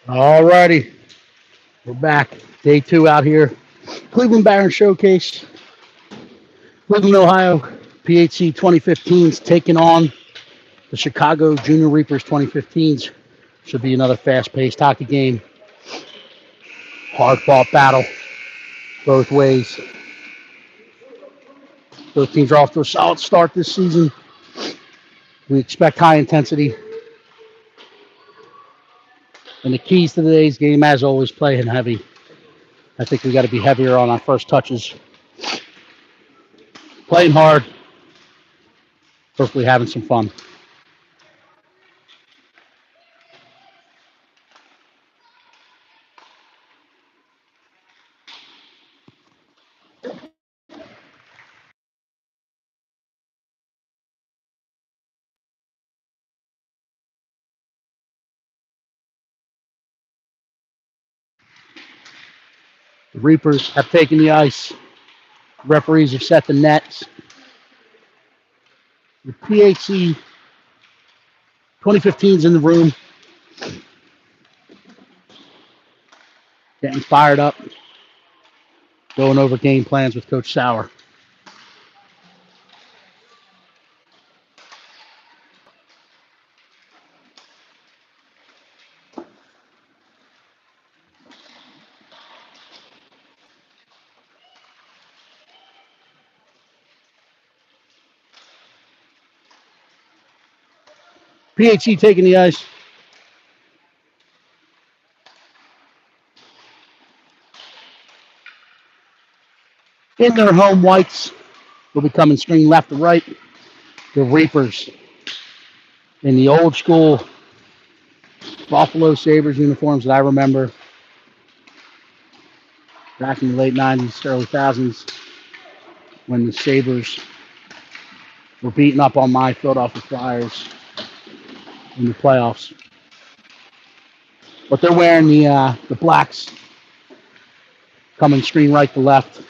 All righty, we're back. Day 2 out here. Cleveland Barron Showcase, Cleveland, Ohio. PHC 2015s taking on the Chicago Junior Reapers 2015s. Should be another fast-paced hockey game. Hard-fought battle both ways. Both teams are off to a solid start this season. We expect high intensity. And the keys to today's game, as always, playing heavy. I think we got to be heavier on our first touches. Playing hard. Hopefully having some fun. The Reapers have taken the ice. Referees have set the nets. The PHC 2015 is in the room. Getting fired up. Going over game plans with Coach Sauer. PHC taking the ice. In their home whites will be coming string left to right. The Reapers in the old school Buffalo Sabres uniforms that I remember back in the late 90s, early 1000s when the Sabres were beating up on my Philadelphia Flyers in the playoffs. But they're wearing the blacks coming screen right to left.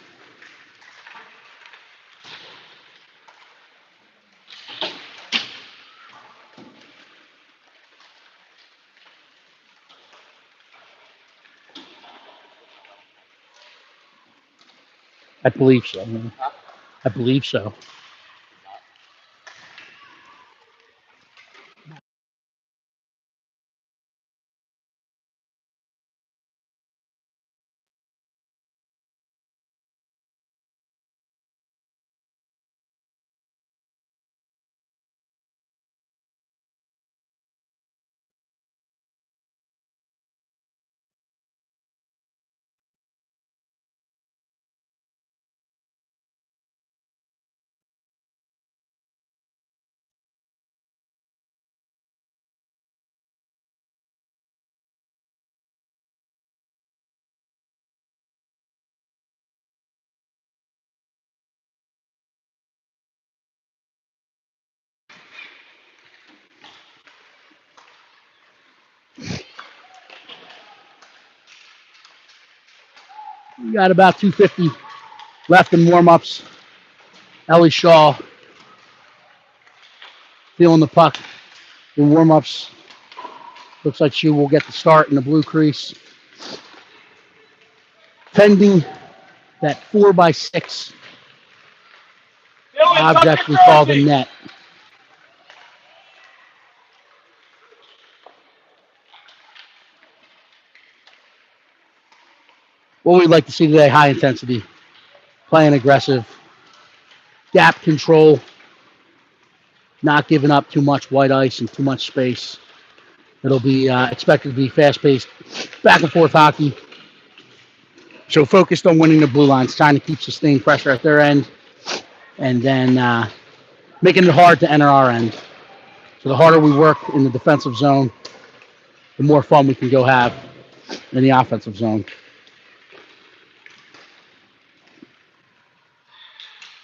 I believe so. I believe so. We got about 250 left in warm-ups. Ellie Shaw feeling the puck in warm-ups. Looks like she will get the start in the blue crease. Tending that 4x6 object we call the net. What we'd like to see today, high intensity, playing aggressive, gap control, not giving up too much white ice and too much space. It'll be expected to be fast-paced, back and forth hockey. So focused on winning the blue lines, trying to keep sustained pressure at their end, and then making it hard to enter our end. So the harder we work in the defensive zone, the more fun we can go have in the offensive zone.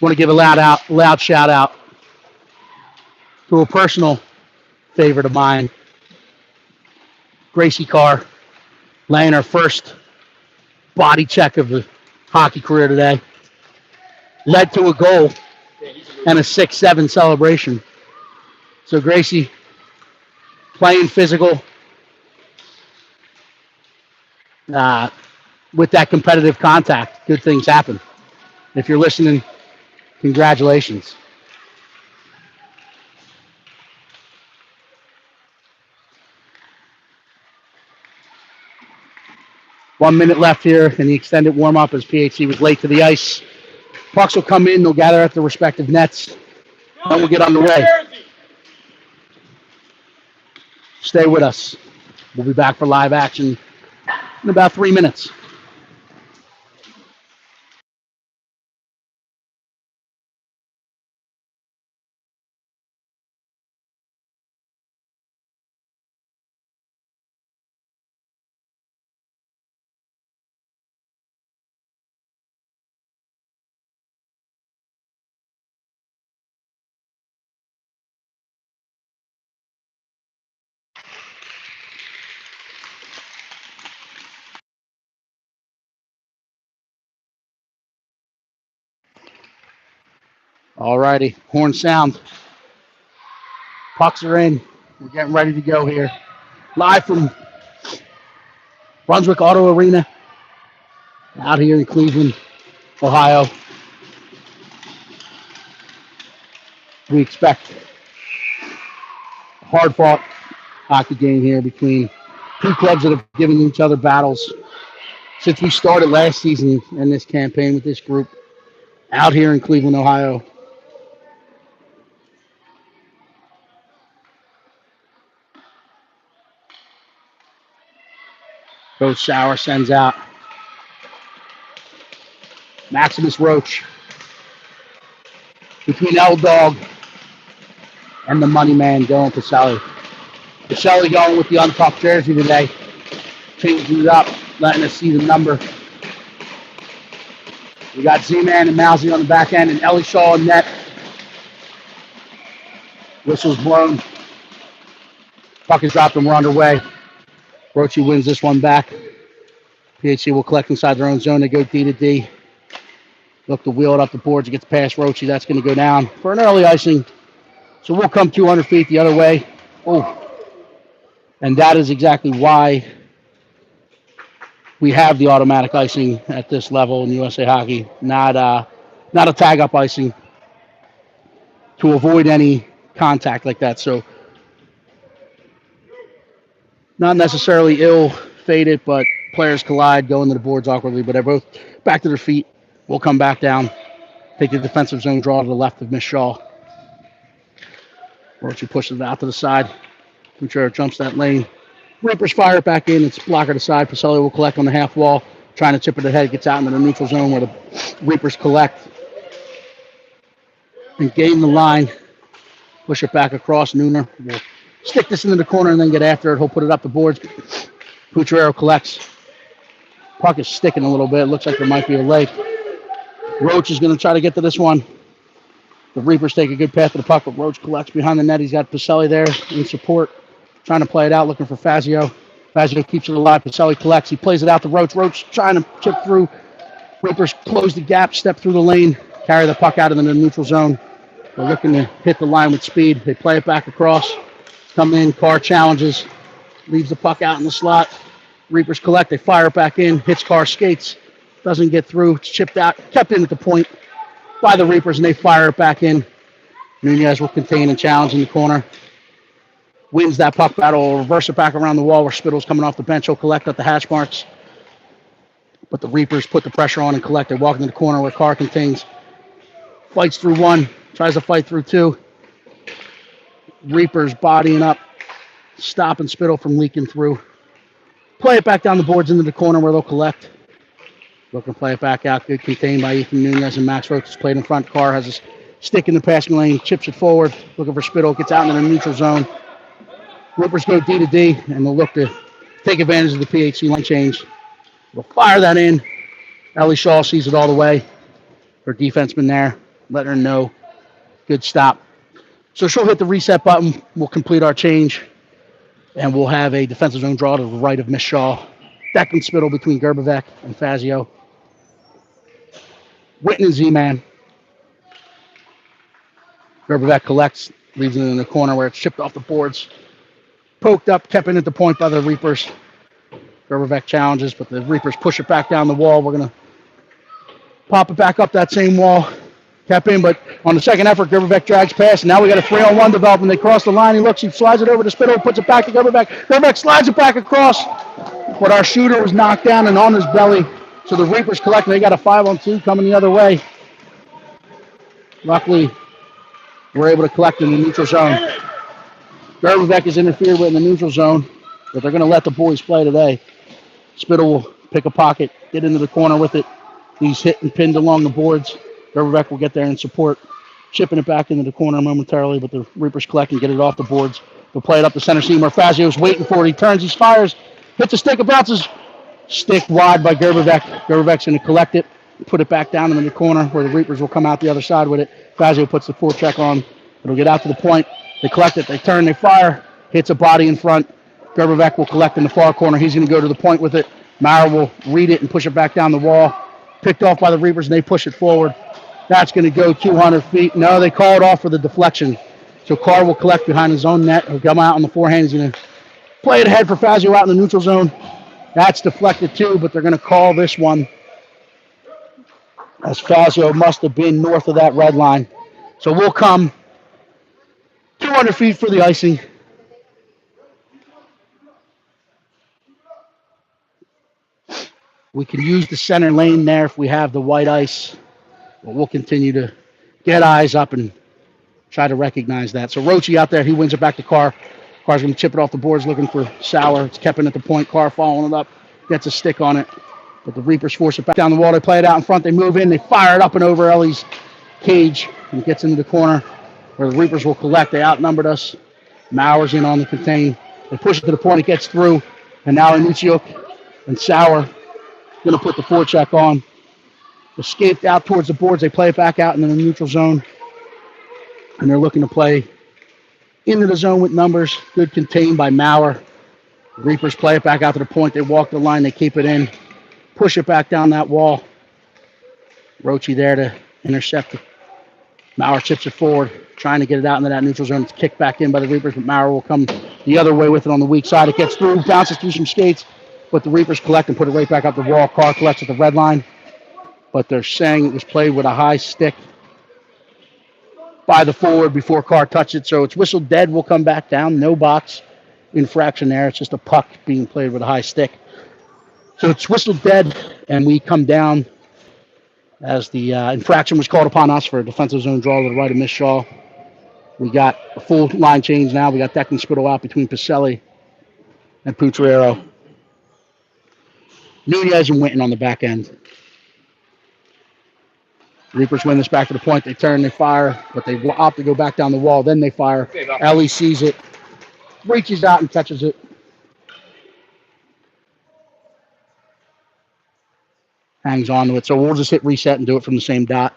Want to give a loud shout out to a personal favorite of mine, Gracie Carr, laying her first body check of the hockey career today. Led to a goal and a 6-7 celebration. So Gracie, playing physical, uh, with that competitive contact, good things happen. If you're listening, congratulations. One minute left here in the extended warm-up as PHC was late to the ice. Pucks will come in. They'll gather at their respective nets. And we'll get underway. Stay with us. We'll be back for live action in about 3 minutes. All righty. Horn sound. Pucks are in. We're getting ready to go here. Live from Brunswick Auto Arena out here in Cleveland, Ohio. We expect a hard-fought hockey game here between two clubs that have given each other battles since we started last season in this campaign with this group out here in Cleveland, Ohio. Coach Sauer sends out Maximus Roach between L-Dog and the money man going Pacelli. Pacelli going with the untucked jersey today, changing it up, letting us see the number. We got Z-Man and Mousy on the back end and Ellie Shaw in net. Whistle's blown. Puck is dropped and we're underway. Roachy wins this one back. PHC will collect inside their own zone. They go D to D. Look to wheel it up the boards. It gets past Roachy. That's going to go down for an early icing. So we'll come 200 feet the other way. Oh, and that is exactly why we have the automatic icing at this level in USA Hockey. Not a tag-up icing to avoid any contact like that. So not necessarily ill-fated, but players collide, go into the boards awkwardly, but they're both back to their feet. We'll come back down, take the defensive zone draw to the left of Miss Shaw. Roachy pushes it out to the side. Contreras jumps that lane. Reapers fire it back in. It's blocker to side. Pacelli will collect on the half wall, trying to chip it ahead. Gets out into the neutral zone where the Reapers collect and gain the line. Push it back across. Nooner will stick this into the corner and then get after it. He'll put it up the boards. Pucciarello collects. Puck is sticking a little bit. It looks like there might be a leg. Roach is going to try to get to this one. The Reapers take a good path to the puck, but Roach collects behind the net. He's got Pacelli there in support, trying to play it out, looking for Fazio. Fazio keeps it alive. Pacelli collects. He plays it out to Roach. Roach trying to chip through. Reapers close the gap, step through the lane, carry the puck out into the neutral zone. They're looking to hit the line with speed. They play it back across. Come in. Carr challenges. Leaves the puck out in the slot. Reapers collect. They fire it back in. Hits Carr, skates. Doesn't get through. It's chipped out. Kept in at the point by the Reapers, and they fire it back in. Nunez will contain and challenge in the corner. Wins that puck battle. Reverse it back around the wall where Spittle's coming off the bench. He'll collect at the hash marks. But the Reapers put the pressure on and collect. They walk into the corner where Carr contains. Fights through one. Tries to fight through two. Reapers bodying up. Stopping Spittle from leaking through. Play it back down the boards into the corner where they'll collect. Looking to play it back out. Good contained by Ethan Nunez, and Max Roach is played in front. Carr has a stick in the passing lane, chips it forward, looking for Spittle, gets out into the neutral zone. Reapers go D to D, and they'll look to take advantage of the PHC line change. They'll fire that in. Ellie Shaw sees it all the way. Her defenseman there, letting her know. Good stop. So she'll hit the reset button. We'll complete our change, and we'll have a defensive zone draw to the right of Miss Shaw. Declan Spittle between Gerbevec and Fazio. Witten and Z-Man. Gerbevec collects, leaves it in the corner where it's chipped off the boards. Poked up, kept in at the point by the Reapers. Gerberbeck challenges, but the Reapers push it back down the wall. We're going to pop it back up that same wall. Kept in, but on the second effort, Gerberbeck drags past, and now we got a 3-on-1 development. They cross the line. He looks, he slides it over to Spittle, puts it back to Gerberbeck. Gerberbeck slides it back across, but our shooter was knocked down and on his belly. So the Reapers collect, and they got a 5-on-2 coming the other way. Luckily, we're able to collect in the neutral zone. Gerberbeck is interfered with in the neutral zone, but they're going to let the boys play today. Spittle will pick a pocket, get into the corner with it. He's hit and pinned along the boards. Gerberbeck will get there and support, chipping it back into the corner momentarily, but the Reapers collect and get it off the boards. They'll play it up the center seam where Fazio's waiting for it. He turns, he fires, hits a stick, it bounces. Stick wide by Gerberbeck. Gerberbeck's going to collect it, put it back down into the corner where the Reapers will come out the other side with it. Fazio puts the forecheck on. It'll get out to the point. They collect it, they turn, they fire, hits a body in front. Gerberbeck will collect in the far corner. He's going to go to the point with it. Maurer will read it and push it back down the wall. Picked off by the Reapers, and they push it forward. That's going to go 200 feet. No, they call it off for the deflection. So Carr will collect behind his own net. He'll come out on the forehand. He's going to play it ahead for Fazio out in the neutral zone. That's deflected too, but they're going to call this one as Fazio must have been north of that red line. So we'll come 200 feet for the icing. We can use the center lane there if we have the white ice, but we'll continue to get eyes up and try to recognize that. So Roche out there, he wins it back to Carr. Carr's going to chip it off the boards looking for Sauer. It's kept in at the point. Carr following it up, gets a stick on it, but the Reapers force it back down the wall. They play it out in front. They move in. They fire it up and over Ellie's cage and gets into the corner where the Reapers will collect. They outnumbered us. Maurer's in on the contain. They push it to the point. It gets through, and now Anucciuk and Sauer going to put the forecheck on. Escaped out towards the boards. They play it back out into the neutral zone. And they're looking to play into the zone with numbers. Good contained by Maurer. The Reapers play it back out to the point. They walk the line. They keep it in. Push it back down that wall. Roche there to intercept it. Maurer chips it forward, trying to get it out into that neutral zone. It's kicked back in by the Reapers, but Maurer will come the other way with it on the weak side. It gets through, bounces through some skates, but the Reapers collect and put it right back up the wall. Carr collects at the red line, but they're saying it was played with a high stick by the forward before Carr touched it, so it's whistled dead. We'll come back down. No box infraction there. It's just a puck being played with a high stick. So it's whistled dead, and we come down as the infraction was called upon us for a defensive zone draw to the right of Miss Shaw. We got a full line change now. We got Deck and Spittle out between Pacelli and Putrero. Nunez and Winton on the back end. Reapers win this back to the point. They turn, they fire, but they opt to go back down the wall. Then they fire. Ellie sees it, reaches out and catches it. Hangs on to it. So we'll just hit reset and do it from the same dot.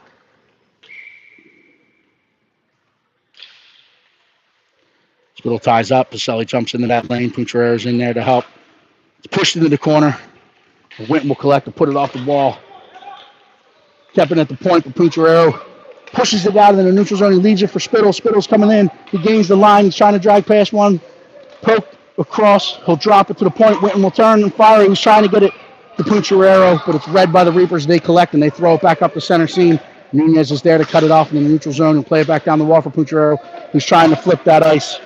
Spittle ties up. Pacelli jumps into that lane. Puntrero's in there to help. It's pushed into the corner. Winton will collect and put it off the wall. Kept it at the point, but Putrero pushes it out in the neutral zone. He leaves it for Spittle. Spittle's coming in. He gains the line. He's trying to drag past one. Poke across. He'll drop it to the point. Winton will turn and fire. He was trying to get it to Putrero, but it's read by the Reapers. They collect and they throw it back up the center seam. Nunez is there to cut it off in the neutral zone and play it back down the wall for Putrero, who's trying to flip that ice.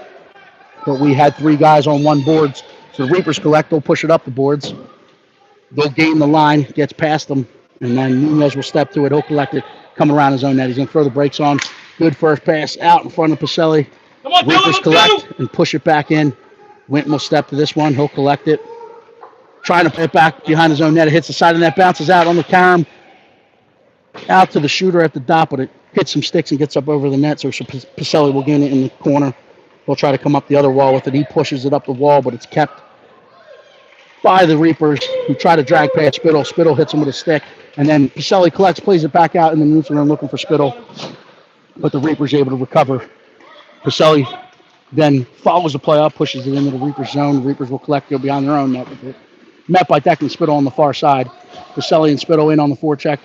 But we had three guys on one board. So the Reapers collect. They'll push it up the boards. They'll gain the line. Gets past them. And then Nunez will step to it. He'll collect it, come around his own net. He's going to throw the brakes on. Good first pass out in front of Pacelli. Reapers collect and push it back in. Winton will step to this one. He'll collect it. Trying to put it back behind his own net. It hits the side of the net, bounces out on the carom. Out to the shooter at the dot, but it hits some sticks and gets up over the net. So Pacelli will gain it in the corner. He'll try to come up the other wall with it. He pushes it up the wall, but it's kept by the Reapers, who try to drag past Spittle. Spittle hits him with a stick. And then Pacelli collects, plays it back out in the neutral zone looking for Spittle. But the Reapers able to recover. Pacelli then follows the play up, pushes it into the Reapers zone. The Reapers will collect, go behind their own net with it. Met by Deck and Spittle on the far side. Pacelli and Spittle in on the forecheck,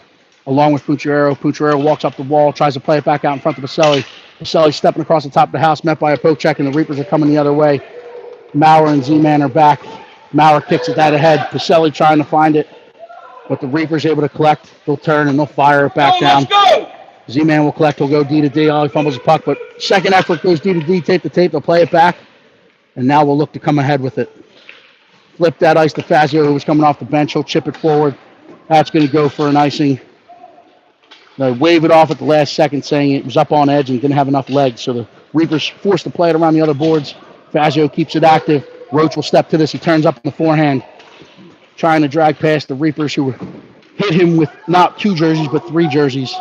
along with Putrero. Putrero walks up the wall, tries to play it back out in front of Pacelli. Pacelli stepping across the top of the house, met by a poke check, and the Reapers are coming the other way. Maurer and Z-Man are back. Maurer kicks it that ahead. Pacelli trying to find it, but the Reaper's able to collect. They'll turn and they'll fire it back down. Z-Man will collect. He'll go D to D. Ollie fumbles the puck, but second effort goes D to D, tape to tape. They'll play it back, and now we'll look to come ahead with it. Flip that ice to Fazio, who was coming off the bench. He'll chip it forward. That's going to go for an icing. They wave it off at the last second, saying it was up on edge and didn't have enough legs. So the Reapers forced to play it around the other boards. Fazio keeps it active. Roach will step to this. He turns up in the forehand, trying to drag past the Reapers, who hit him with not 2 jerseys, but 3 jerseys.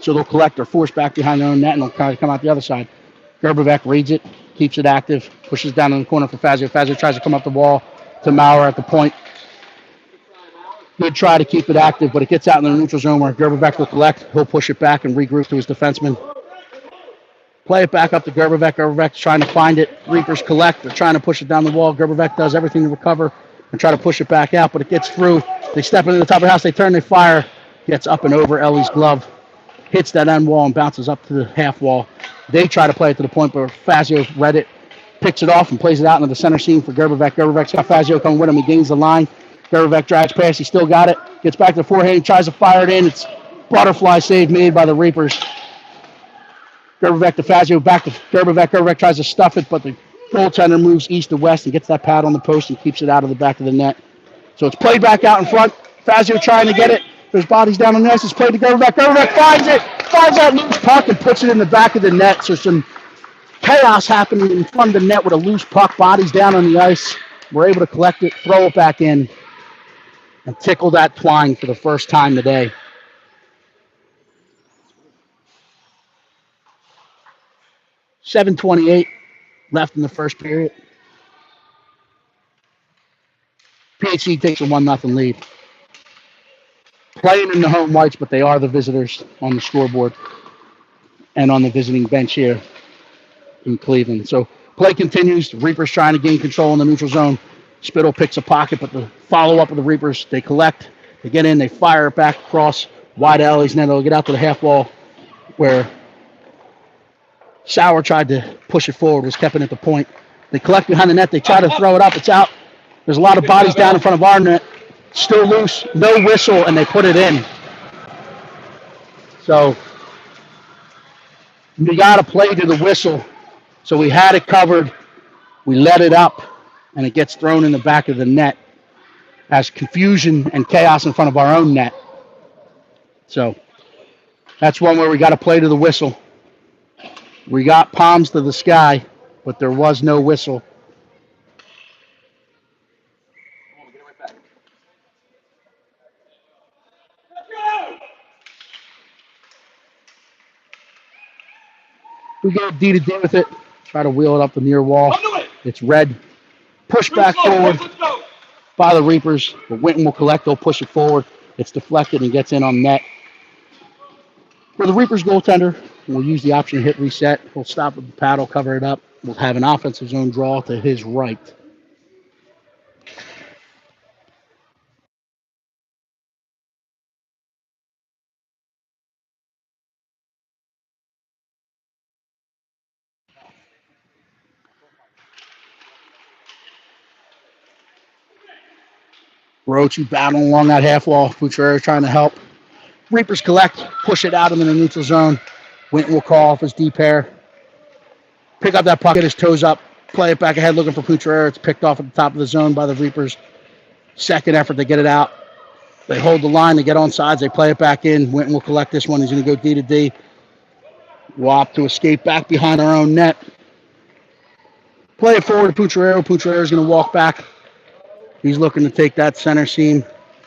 So they'll collect or force back behind their own net, and they'll kind of come out the other side. Gerbevec reads it, keeps it active, pushes down in the corner for Fazio. Fazio tries to come up the wall to Maurer at the point. Good try to keep it active, but it gets out in the neutral zone where Gerbevec will collect. He'll push it back and regroup to his defenseman. Play it back up to Gerbevec. Gerbevec's trying to find it. Reapers collect. They're trying to push it down the wall. Gerbevec does everything to recover and try to push it back out, but it gets through. They step into the top of the house. They turn, they fire. Gets up and over Ellie's glove. Hits that end wall and bounces up to the half wall. They try to play it to the point, but Fazio read it, picks it off and plays it out into the center seam for Gerbevec. Gerbevec's got Fazio coming with him. He gains the line. Gerbevec drags past. He still got it. Gets back to the forehand. He tries to fire it in. It's butterfly save made by the Reapers. Gerbevec to Fazio. Back to Gerbevec. Gerbevec tries to stuff it, but the goaltender moves east to west and gets that pad on the post and keeps it out of the back of the net. So it's played back out in front. Fazio trying to get it. There's bodies down on the ice. It's played to Gerbevec. Gerbevec finds it. Finds that loose puck and puts it in the back of the net. So some chaos happening in front of the net with a loose puck. Bodies down on the ice. We're able to collect it, throw it back in, and tickle that twine for the first time today. .7:28 left in the first period. PHC takes a 1-0 lead. Playing in the home whites, but they are the visitors on the scoreboard and on the visiting bench here in Cleveland. So play continues. The Reapers trying to gain control in the neutral zone. Spittle picks a pocket, but the follow-up of the Reapers, they collect, they get in, they fire it back across wide alleys, and then they'll get out to the half wall where Sauer tried to push it forward, was kept it at the point. They collect behind the net, they try to throw it up, it's out. There's a lot of bodies down in front of our net. Still loose, no whistle, and they put it in. So we got to play to the whistle. So we had it covered. We let it up, and it gets thrown in the back of the net as confusion and chaos in front of our own net. So that's one where we got to play to the whistle. We got palms to the sky, but there was no whistle. We go D to D with it. Try to wheel it up the near wall. It's red. Push back forward by the Reapers. But Winton will collect. They'll push it forward. It's deflected and gets in on net. For the Reapers goaltender, we'll use the option to hit reset. We'll stop with the paddle, cover it up. We'll have an offensive zone draw to his right. Roachy battling along that half wall. Futrero trying to help. Reapers collect, push it out into the neutral zone. Winton will call off his D pair. Pick up that puck, get his toes up, play it back ahead looking for Futrero. It's picked off at the top of the zone by the Reapers. Second effort, they get it out. They hold the line, they get on sides, they play it back in. Winton will collect this one. He's going to go D to D. Wop to escape back behind our own net. Play it forward to Futrero. Futrero is going to walk back. He's looking to take that center seam.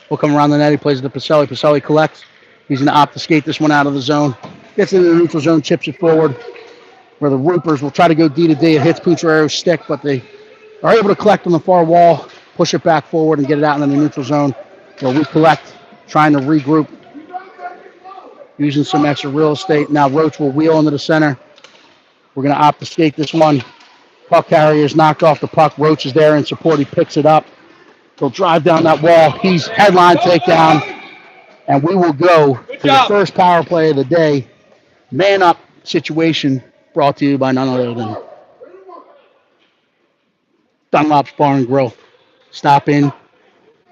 We'll come around the net. He plays it to Pacelli. Pacelli collects. He's going to opt to skate this one out of the zone. Gets into the neutral zone, chips it forward. Where the Reapers will try to go D to D. It hits Futurero's stick, but they are able to collect on the far wall, push it back forward, and get it out into the neutral zone. Where we collect, trying to regroup, using some extra real estate. Now Roach will wheel into the center. We're going to opt to skate this one. Puck carrier is knocked off the puck. Roach is there in support. He picks it up. He'll drive down that wall. He's headline takedown. And we will go to the first power play of the day. Man up situation brought to you by none other than Dunlop's Bar and Grill. Stop in,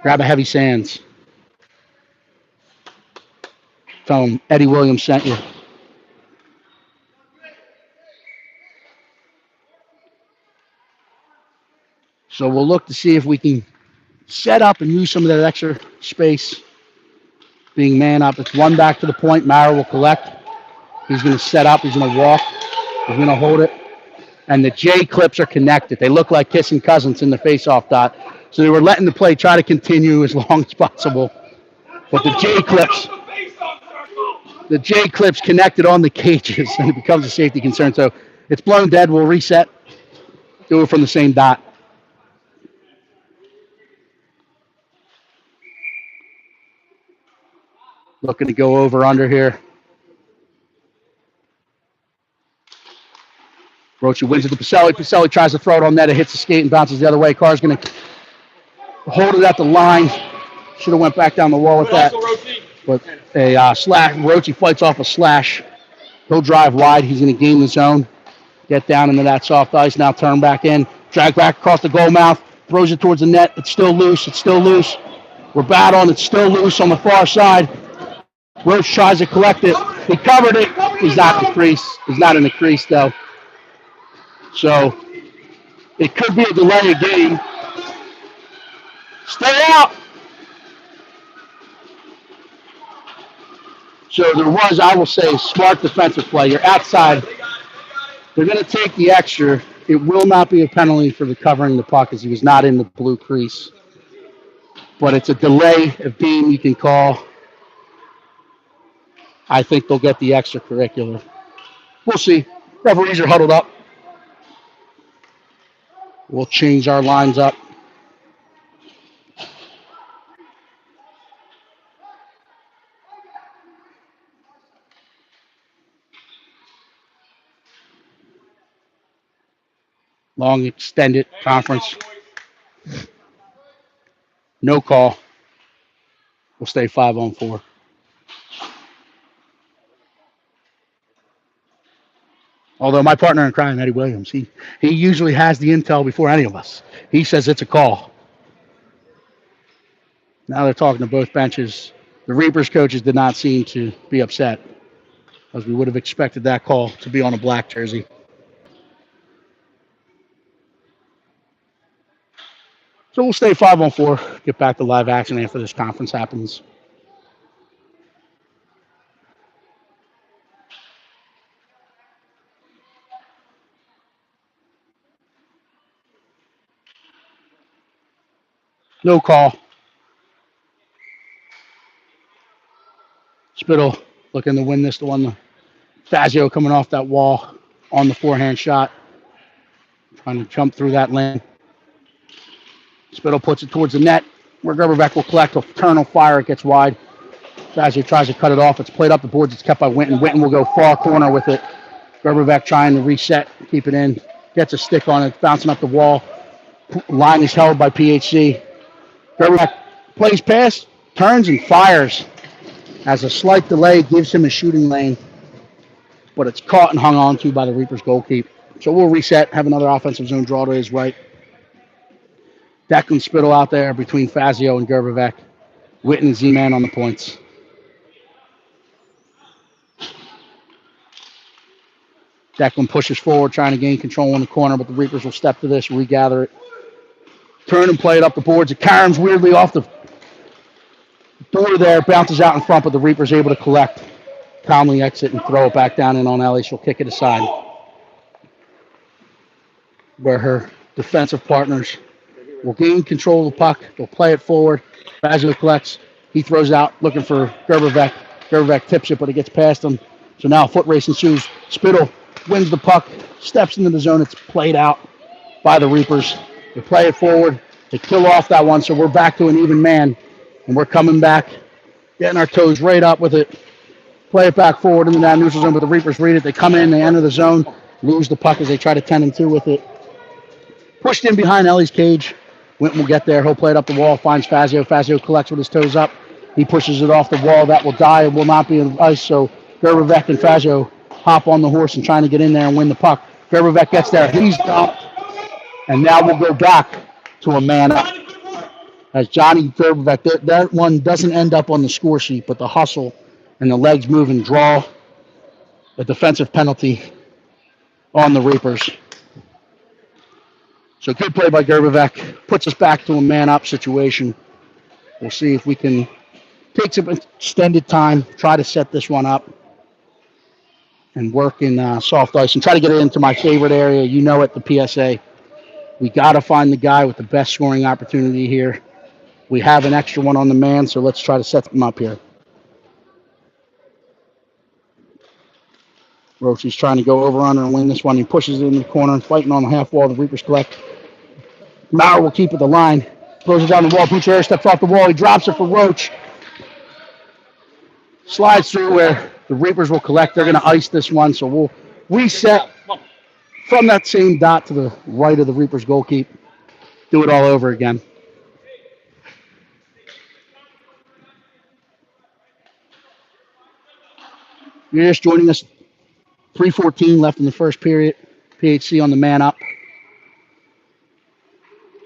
grab a heavy sands. Tell him Eddie Williams sent you. So we'll look to see if we can set up and use some of that extra space. Being man up, it's one back to the point. Mara will collect. He's going to set up. He's going to walk. He's going to hold it. And the J clips are connected. They look like kissing cousins in the face-off dot. So they were letting the play try to continue as long as possible. But the J clips connected on the cages, and it becomes a safety concern. So it's blown dead. We'll reset. Do it from the same dot. Looking to go over under here. Roche wins it to Pacelli. Pacelli tries to throw it on net. It hits the skate and bounces the other way. Carr's going to hold it at the line. Should have went back down the wall with that. But a slash. Roche fights off a slash. He'll drive wide. He's going to gain the zone. Get down into that soft ice. Now turn back in. Drag back across the goal mouth. Throws it towards the net. It's still loose. It's still loose. We're battling. It's still loose on the far side. Roche tries to collect it. He covered it. He's not in the crease. He's not in the crease, though. So it could be a delay of game. Stay out. So there was, I will say, smart defensive play. You're outside. They're going to take the extra. It will not be a penalty for the covering the puck as he was not in the blue crease. But it's a delay of game you can call. I think they'll get the extracurricular. We'll see. Referees are huddled up. We'll change our lines up. Long extended conference. No call. We'll stay 5-on-4. Although my partner in crime, Eddie Williams, he usually has the intel before any of us. He says it's a call. Now they're talking to both benches. The Reapers coaches did not seem to be upset, as we would have expected that call to be on a black jersey. So we'll stay 5-on-4, get back to live action after this conference happens. No call. Spittle looking to win this one. Fazio coming off that wall on the forehand shot. Trying to jump through that lane. Spittle puts it towards the net where Gerberbeck will collect. A turn will fire. It gets wide. Fazio tries to cut it off. It's played up the boards. It's kept by Winton. Winton will go far corner with it. Gerberbeck trying to reset, keep it in. Gets a stick on it, bouncing up the wall. Line is held by PHC. Gerberbeck plays pass, turns and fires. As a slight delay, gives him a shooting lane. But it's caught and hung on to by the Reapers goalkeeper. So we'll reset, have another offensive zone draw to his right. Declan Spittle out there between Fazio and Gerberbeck. Witten and Z-Man on the points. Declan pushes forward, trying to gain control in the corner, but the Reapers will step to this, regather it. Turn and play it up the boards. It caroms weirdly off the door there, bounces out in front, but the Reapers able to collect. Calmly exit and throw it back down in on Ellie. She'll kick it aside. Where her defensive partners will gain control of the puck. They'll play it forward. Fazio collects. He throws out looking for Gerberbeck. Gerberbeck tips it, but it gets past him. So now a foot race ensues. Spittle wins the puck, steps into the zone. It's played out by the Reapers. They play it forward. They kill off that one, so we're back to an even man. And we're coming back, getting our toes right up with it. Play it back forward into that neutral zone, but the Reapers read it. They come in, they enter the zone, lose the puck as they try to 10-2 with it. Pushed in behind Ellie's cage. Winton will get there. He'll play it up the wall, finds Fazio. Fazio collects with his toes up. He pushes it off the wall. That will die. It will not be in ice, so Gerberbeck and Fazio hop on the horse and trying to get in there and win the puck. Gerberbeck gets there. He's dumped. And now we'll go back to a man up. as Johnny Gerbeck. That one doesn't end up on the score sheet, but the hustle and the legs move and draw a defensive penalty on the Reapers. So good play by Gerbeck. Puts us back to a man-up situation. We'll see if we can take some extended time, try to set this one up, and work in soft ice and try to get it into my favorite area. You know it, the PSA. We got to find the guy with the best scoring opportunity here. We have an extra one on the man, so let's try to set them up here. Rochi's trying to go over under and win this one. He pushes it in the corner, fighting on the half wall. The Reapers collect. Maurer will keep at the line. Throws it down the wall. Boucher steps off the wall. He drops it for Roach. Slides through where the Reapers will collect. They're going to ice this one, so we'll reset from that same dot to the right of the Reapers goalkeep. Do it all over again. You're just joining us. 3:14 left in the first period. PHC on the man up.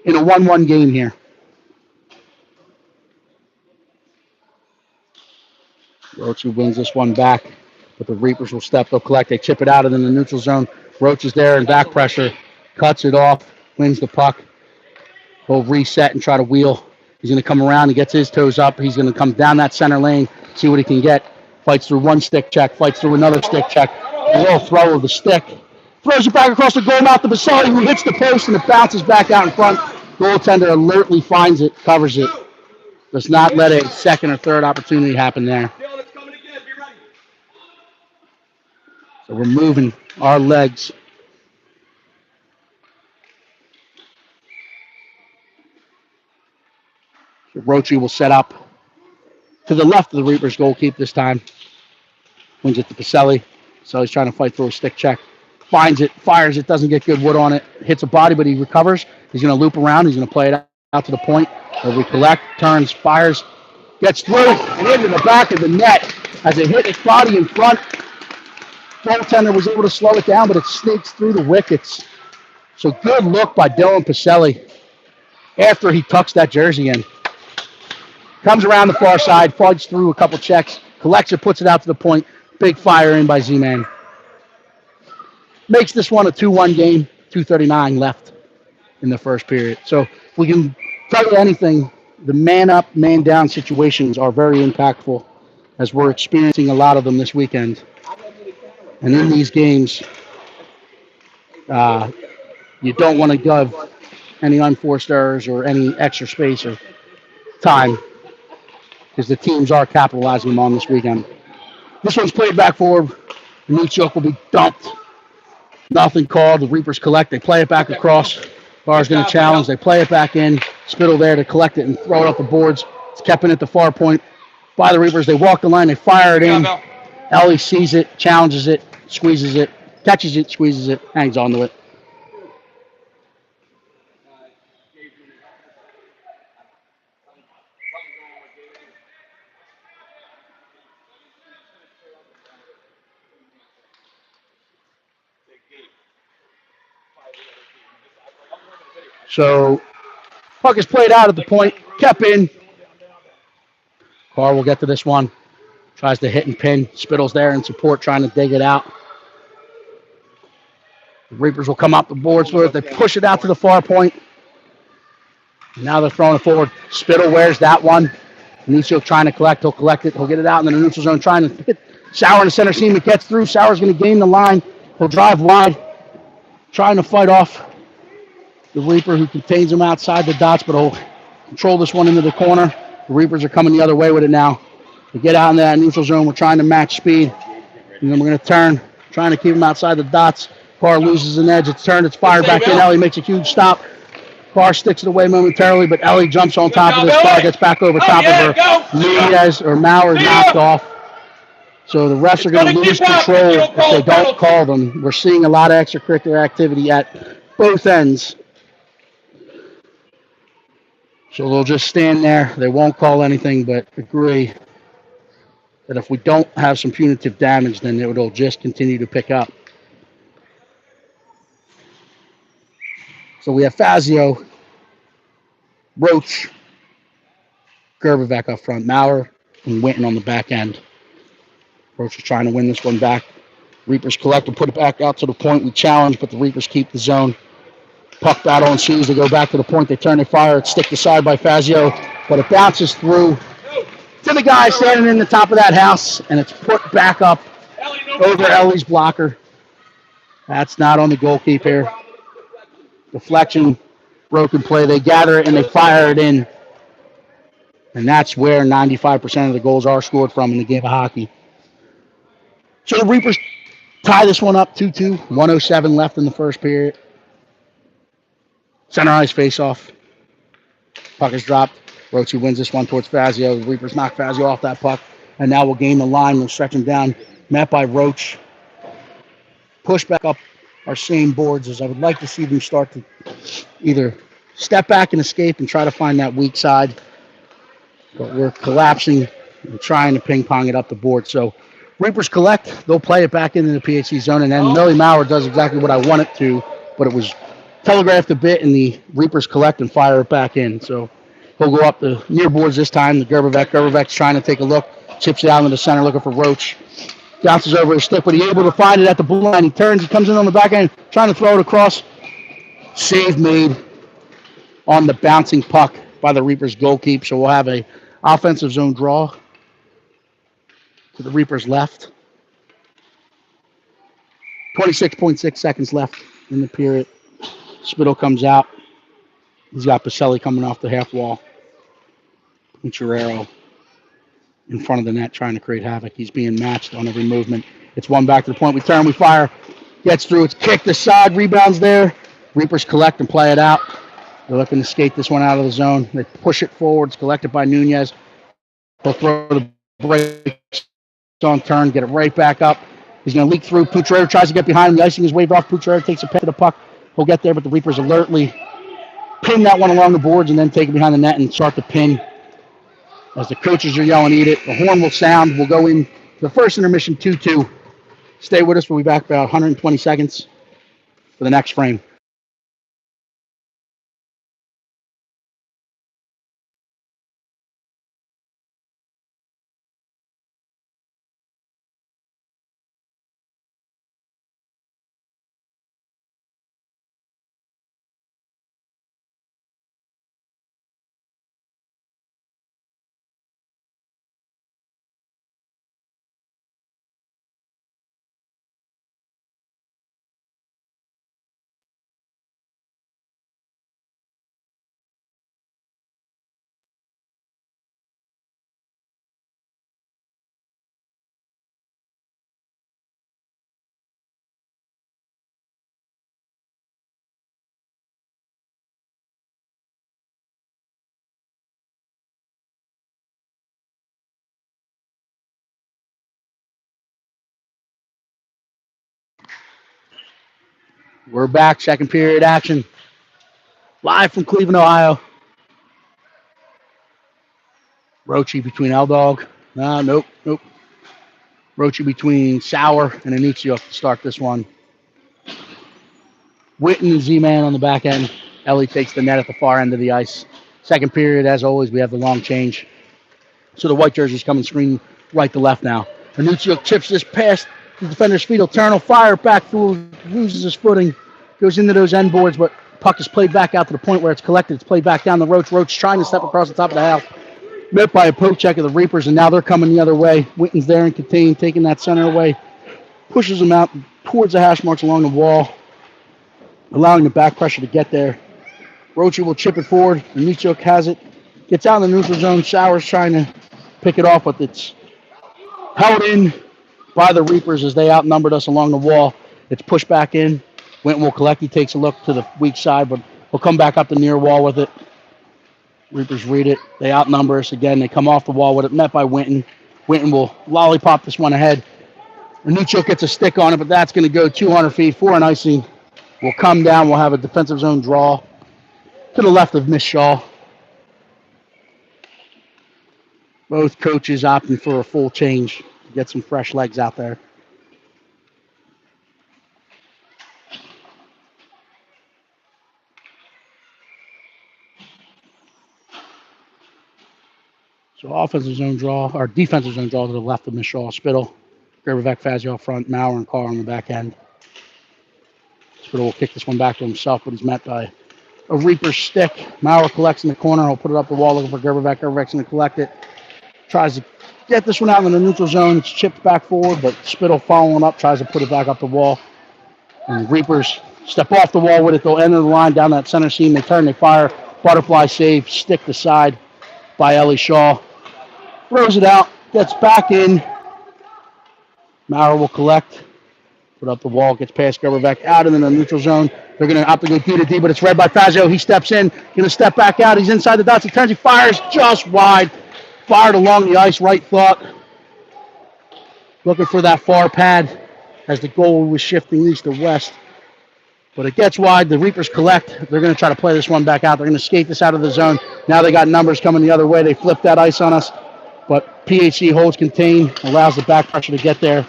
In a 1-1 game here. Roach wins this one back, but the Reapers will step. They'll collect. They chip it out in the neutral zone. Roach is there in back pressure. Cuts it off. Wins the puck. He'll reset and try to wheel. He's going to come around. He gets his toes up. He's going to come down that center lane, see what he can get. Fights through one stick check. Fights through another stick check. A little throw of the stick. Throws it back across the goal mouth to Baselli, who hits the post, and it bounces back out in front. Goaltender alertly finds it, covers it. Does not let a second or third opportunity happen there. So we're moving our legs. So Rochi will set up to the left of the Reapers goalkeep this time. Wins it to Pacelli. So he's trying to fight through a stick check. Finds it, fires it, doesn't get good wood on it. Hits a body, but he recovers. He's going to loop around. He's going to play it out to the point. Where we collect, turns, fires, gets through, and into the back of the net as it hit its body in front. Goaltender was able to slow it down, but it sneaks through the wickets. So good look by Dylan Pacelli after he tucks that jersey in. Comes around the far side, fights through a couple checks, collects it, puts it out to the point. Big fire in by Z-Man. Makes this one a 2-1 game, 2:39 left in the first period. So if we can tell you anything, the man-up, man-down situations are very impactful as we're experiencing a lot of them this weekend. And in these games, you don't want to give any unforced errors or any extra space or time because the teams are capitalizing them on this weekend. This one's played back forward. The Meat Choke will be dumped. Nothing called. The Reapers collect. They play it back across. Barr's going to challenge. They play it back in. Spittle there to collect it and throw it up the boards. It's kept in at the far point by the Reapers. They walk the line. They fire it in. Ellie sees it, challenges it, squeezes it, catches it, squeezes it, hangs on to it. So puck is played out at the point, kept in. Carr will get to this one. Tries to hit and pin. Spittle's there in support, trying to dig it out. The Reapers will come up the boards with it. They push it out to the far point. Now they're throwing it forward. Spittle wears that one. Nicio trying to collect. He'll collect it. He'll get it out in the neutral zone, trying to hit Sauer in the center seam. It gets through. Sauer's going to gain the line. He'll drive wide, trying to fight off the Reaper, who contains him outside the dots, but he'll control this one into the corner. The Reapers are coming the other way with it now. We get out in that neutral zone. We're trying to match speed. And then we're going to turn, trying to keep him outside the dots. Carr loses an edge. It's turned. It's fired back in. Ellie makes a huge stop. Carr sticks it away momentarily, but Ellie jumps on top of this. Carr gets back over top of her. Mendez or Maurer knocked off. So the refs are going to lose control if they don't call them. We're seeing a lot of extracurricular activity at both ends. So they'll just stand there. They won't call anything, but agree that if we don't have some punitive damage, then it'll just continue to pick up. So we have Fazio, Roach, Gerberbeck up front, Maurer and Winton on the back end. Roach is trying to win this one back. Reapers collect and put it back out to the point. We challenge, but the Reapers keep the zone. Puck battle ensues. They go back to the point. They turn, they fire. It's sticked aside by Fazio, but it bounces through to the guy standing in the top of that house, and it's put back up over Ellie's blocker. That's not on the goalkeeper. Deflection, broken play. They gather it and they fire it in, and that's where 95% of the goals are scored from in the game of hockey. So the Reapers tie this one up 2-2. 1:07 left in the first period. Center ice face-off. Puck is dropped. Rochi wins this one towards Fazio. The Reapers knock Fazio off that puck, and now we'll gain the line. We'll stretch him down. Met by Roach. Push back up our same boards as I would like to see them start to either step back and escape and try to find that weak side. But we're collapsing and trying to ping-pong it up the board. So Reapers collect. They'll play it back into the PHC zone, and then Millie Maurer does exactly what I want it to, but it was telegraphed a bit, and the Reapers collect and fire it back in. So he'll go up the near boards this time. The Gerberbeck. Gerberbeck's trying to take a look. Chips it out into the center looking for Roach. Bounces over his stick, but he's able to find it at the blue line. He turns. He comes in on the back end, trying to throw it across. Save made on the bouncing puck by the Reapers goalkeeper. So we'll have a offensive zone draw to the Reapers left. 26.6 seconds left in the period. Spittle comes out. He's got Pacelli coming off the half wall. Chirero in front of the net trying to create havoc. He's being matched on every movement. It's one back to the point. We turn, we fire. Gets through. It's kicked aside. Rebounds there. Reapers collect and play it out. They're looking to skate this one out of the zone. They push it forward. It's collected by Nunez. He'll throw the brakes on turn, get it right back up. He's going to leak through. Putrero tries to get behind him. The icing is waved off. Putrero takes a pick to the puck. He'll get there, but the Reapers alertly pin that one along the boards and then take it behind the net and start to pin. As the coaches are yelling, eat it. The horn will sound. We'll go in the first intermission 2-2. Stay with us. We'll be back about 120 seconds for the next frame. We're back. Second period action. Live from Cleveland, Ohio. Rochi between L-Dog. Nope. Rochi between Sauer and Anicio to start this one. Witten and Z-Man on the back end. Ellie takes the net at the far end of the ice. Second period, as always, we have the long change. So the white jerseys coming screen right to left now. Anicio chips this past the defender's feet. He'll turn, he'll fire back through, loses his footing, goes into those end boards, but puck is played back out to the point where it's collected. It's played back down the Roach. Roach trying to step across the top of the house. Met by a poke check of the Reapers, and now they're coming the other way. Witten's there and contained, taking that center away. Pushes them out towards the hash marks along the wall, allowing the back pressure to get there. Roach will chip it forward. Anicio has it. Gets out in the neutral zone. Sauer's trying to pick it off, but it's held in by the Reapers as they outnumbered us along the wall. It's pushed back in. Winton will collect. He takes a look to the weak side, but we'll come back up the near wall with it. Reapers read it. They outnumber us again. They come off the wall with it. Met by Winton. Winton will lollipop this one ahead. Anicio gets a stick on it, but that's going to go 200 feet for an icing. We'll come down. We'll have a defensive zone draw to the left of Miss Shaw. Both coaches opting for a full change to get some fresh legs out there. So offensive zone draw, or defensive zone draw to the left of Mishaw. Spittle, Gerbervec, Fazio up front, Maurer and Carr on the back end. Spittle will kick this one back to himself, but he's met by a Reaper stick. Maurer collects in the corner. He'll put it up the wall looking for Gerbervec. Gerbervec's going to collect it. Tries to get this one out in the neutral zone. It's chipped back forward, but Spittle following up, tries to put it back up the wall. And the Reapers step off the wall with it. They'll enter the line down that center seam. They turn, they fire. Butterfly save, stick to side by Ellie Shaw. Throws it out, gets back in. Maurer will collect. Put up the wall, gets past Gerbervec, out into the neutral zone. They're going to opt to go D to D, but it's read by Fazio. He steps in, going to step back out. He's inside the dots. He turns, he fires just wide. Fired along the ice, right thought. Looking for that far pad as the goal was shifting east to west. But it gets wide. The Reapers collect. They're going to try to play this one back out. They're going to skate this out of the zone. Now they got numbers coming the other way. They flip that ice on us. But PHC holds contain, allows the back pressure to get there.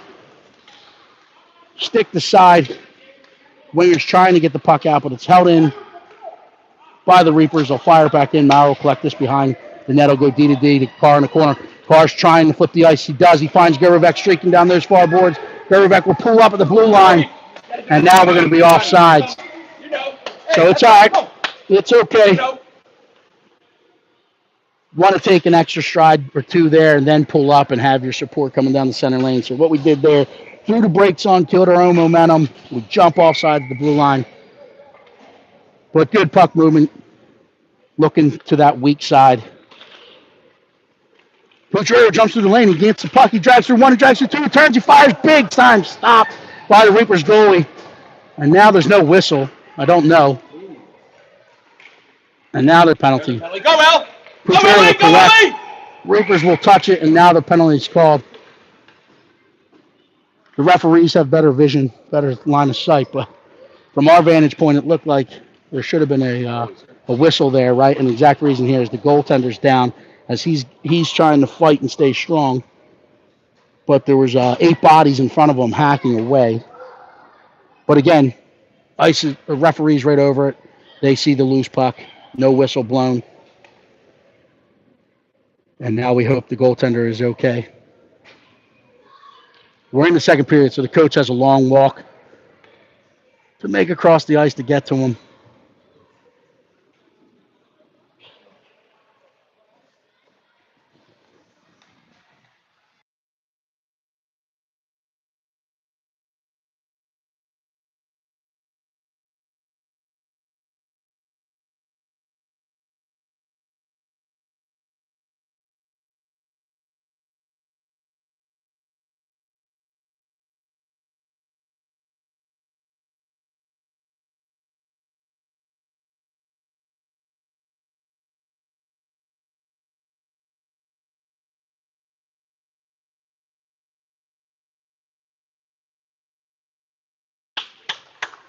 Stick to side. Wingers trying to get the puck out, but it's held in by the Reapers. They'll fire it back in. Maurer will collect this behind the net. Will go D to D to Carr in the corner. Carr's trying to flip the ice. He does. He finds Gerbervec streaking down those far boards. Gerbervec will pull up at the blue line, and now we're going to be offsides. So it's all right. It's okay. Want to take an extra stride or two there and then pull up and have your support coming down the center lane. So what we did there, threw the brakes on, killed our own momentum. We jump offside the blue line. But good puck movement, looking to that weak side. Pucciarello jumps through the lane. He gets the puck. He drives through one. He drives through two. He turns. He fires big time. Stopped by the Reapers goalie. And now there's no whistle. I don't know. And now the penalty. Go, Al! Pucciarello will collect. Reapers will touch it, and now the penalty is called. The referees have better vision, better line of sight, but from our vantage point, it looked like there should have been a whistle there, right? And the exact reason here is the goaltender's down as he's trying to fight and stay strong, but there was 8 bodies in front of him hacking away. But again, the referee's right over it. They see the loose puck, no whistle blown. And now we hope the goaltender is okay. We're in the second period, so the coach has a long walk to make across the ice to get to him.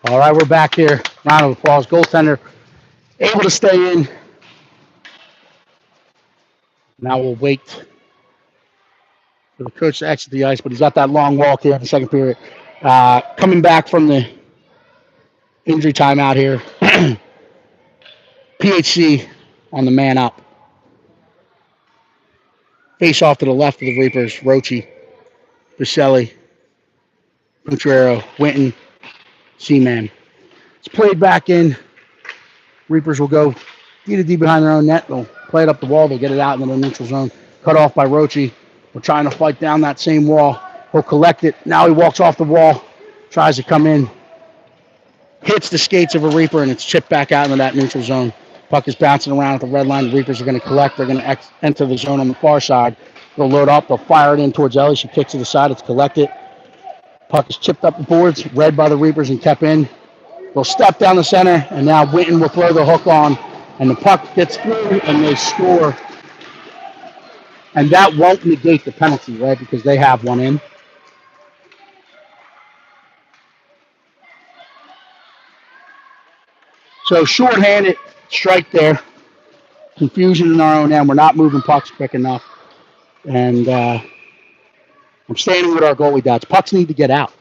All right, we're back here. Round of applause. Goaltender able to stay in. Now we'll wait for the coach to exit the ice, but he's got that long walk here in the second period. Coming back from the injury timeout here. PHC on the man up. Face off to the left of the Reapers. Rochi, Baselli, Pucciarello, Winton, Seaman. It's played back in. Reapers will go D to D behind their own net. They'll play it up the wall. They'll get it out into the neutral zone. Cut off by Rochi. We're trying to fight down that same wall. He'll collect it. Now he walks off the wall. Tries to come in. Hits the skates of a Reaper, and it's chipped back out into that neutral zone. Puck is bouncing around at the red line. The Reapers are going to collect. They're going to enter the zone on the far side. They'll load up. They'll fire it in towards Ellie. She kicks to the side. It's collected. Puck is chipped up the boards, read by the Reapers and kept in. They'll step down the center, and now Winton will throw the hook on, and the puck gets through, and they score. And that won't negate the penalty, right, because they have one in. So shorthanded strike there. Confusion in our own end. We're not moving pucks quick enough. And I'm standing with our goalie dots. Pucks need to get out.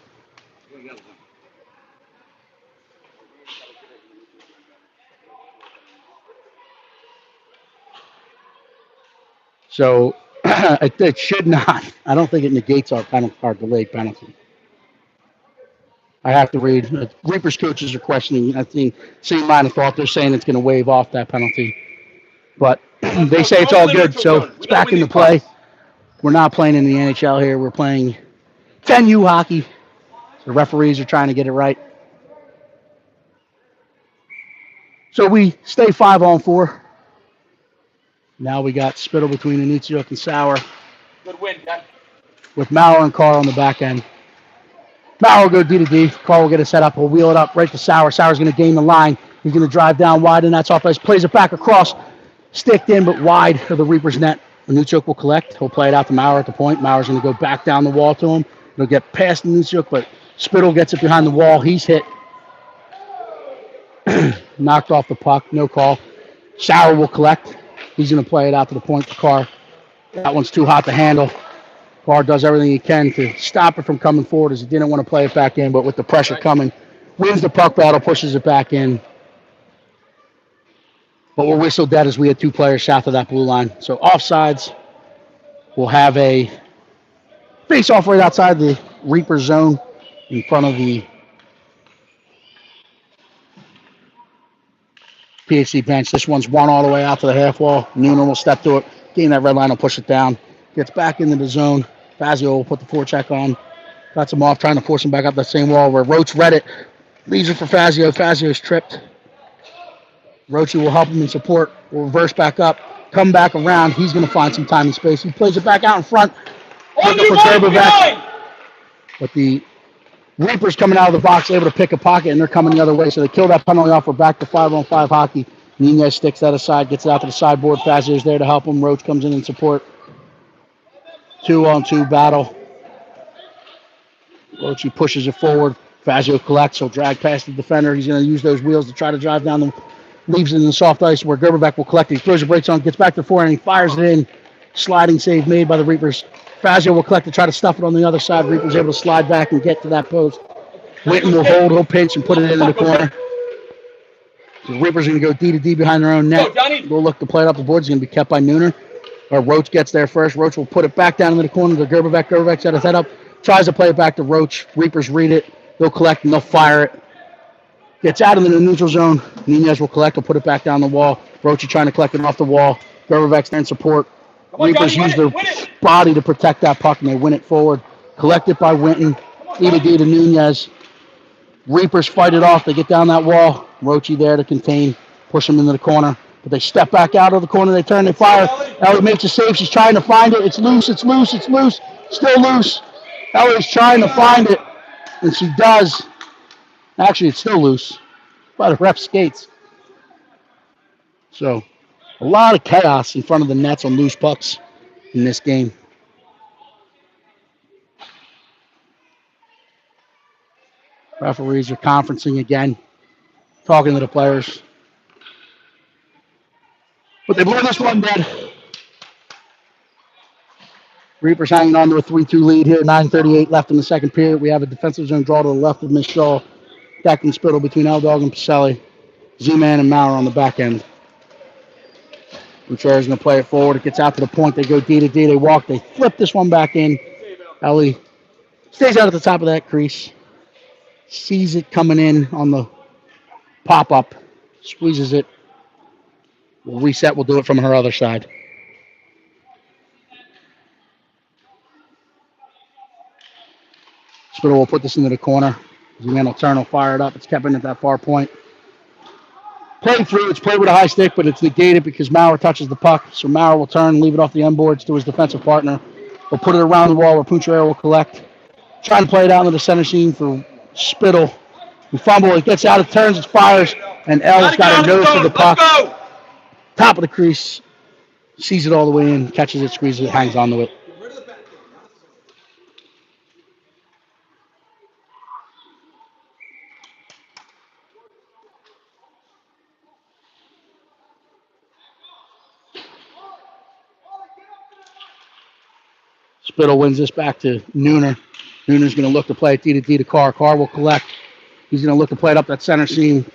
So it should not. I don't think it negates our delayed penalty. I have to read. Reapers coaches are questioning. I think same line of thought. They're saying it's going to waive off that penalty, but they say it's all good. So it's back into play. We're not playing in the NHL here. We're playing 10U hockey. The referees are trying to get it right. So we stay 5-on-4. Now we got Spittle between Anichuk and Sauer. Good win, Cat. With Maurer and Carl on the back end. Maurer will go D to D. Carl will get it set up. He'll wheel it up right to Sauer. Sauer's going to gain the line. He's going to drive down wide, and that's off ice. Plays it back across. Sticked in, but wide of the Reaper's net. Anichuk will collect. He'll play it out to Maurer at the point. Maurer's going to go back down the wall to him. He'll get past Anichuk, but Spittle gets it behind the wall. He's hit. Knocked off the puck. No call. Sauer will collect. He's going to play it out to the point for Carr. That one's too hot to handle. Carr does everything he can to stop it from coming forward as he didn't want to play it back in, but with the pressure coming, wins the puck battle, pushes it back in. But we're whistled dead as we had two players south of that blue line. So offsides, we'll have a face-off right outside the Reaper zone in front of the PHC bench. This one's one all the way out to the half wall. Noonan will step to it. Gain that red line will push it down. Gets back into the zone. Fazio will put the forecheck on. Cuts him off, trying to force him back up that same wall where Roach read it. Leaves it for Fazio. Fazio's tripped. Roachy will help him in support. Will reverse back up. Come back around. He's going to find some time and space. He plays it back out in front. Looking for Gerberbeck. But the Reapers coming out of the box, able to pick a pocket, and they're coming the other way. So they kill that penalty off. We're back to 5-on-5 hockey. Nunez sticks that aside, gets it out to the sideboard. Fazio's there to help him. Roach comes in support. 2-on-2 battle. Roachy pushes it forward. Fazio collects. He'll drag past the defender. He's going to use those wheels to try to drive down the... Leaves it in the soft ice where Gerberbeck will collect it. He throws the brakes on, gets back to the forehand, and he fires it in. Sliding save made by the Reapers. Fazio will collect to try to stuff it on the other side. Reapers able to slide back and get to that post. Witten will hold, he'll pinch and put it into the corner. The Reapers are going to go D to D behind their own net. They'll look to play it up the board. It's going to be kept by Nooner. Or Roach gets there first. Roach will put it back down into the corner to Gerberbeck. Gerberbeck's got his head up. Tries to play it back to Roach. Reapers read it. They'll collect and they'll fire it. Gets out into the neutral zone. Nunez will collect. He'll put it back down the wall. Roachy trying to collect it off the wall. Gerberbeck's there in support. Reapers use their body to protect that puck, and they win it forward. Collected by Winton. D to Nunez. Reapers fight it off. They get down that wall. Roachy there to contain. Push them into the corner. But they step back out of the corner. They turn. They fire. Ellie makes a save. She's trying to find it. It's loose. It's loose. It's loose. Still loose. Ellie's trying to find it. And she does. Actually, it's still loose. By the ref skates. So, a lot of chaos in front of the nets on loose pucks in this game. Referees are conferencing again, talking to the players. But they blew this one dead. Reapers hanging on to a 3-2 lead here. 9:38 left in the second period. We have a defensive zone draw to the left of Miss Shaw. Deck and Spittle between L-Dog and Pacelli. Z-Man and Maurer on the back end. Gutierrez is going to play it forward. It gets out to the point. They go D to D. They walk. They flip this one back in. Ellie stays out at the top of that crease. Sees it coming in on the pop-up. Squeezes it. We'll reset. We'll do it from her other side. Spittle will put this into the corner. Z-Man will turn. Will fire it up. It's kept in at that far point. Played through. It's played with a high stick, but it's negated because Maurer touches the puck. So Maurer will turn, leave it off the end boards to his defensive partner. He'll put it around the wall where Punchero will collect. Trying to play it out into the center seam for Spittle. He fumble. It gets out. It turns. It fires. And L's got a nose to the puck. Top of the crease. Sees it all the way in. Catches it. Squeezes it. Hangs onto it. Spittle wins this back to Nooner. Nooner's going to look to play it D to D to Carr. Carr will collect. He's going to look to play it up that center seam.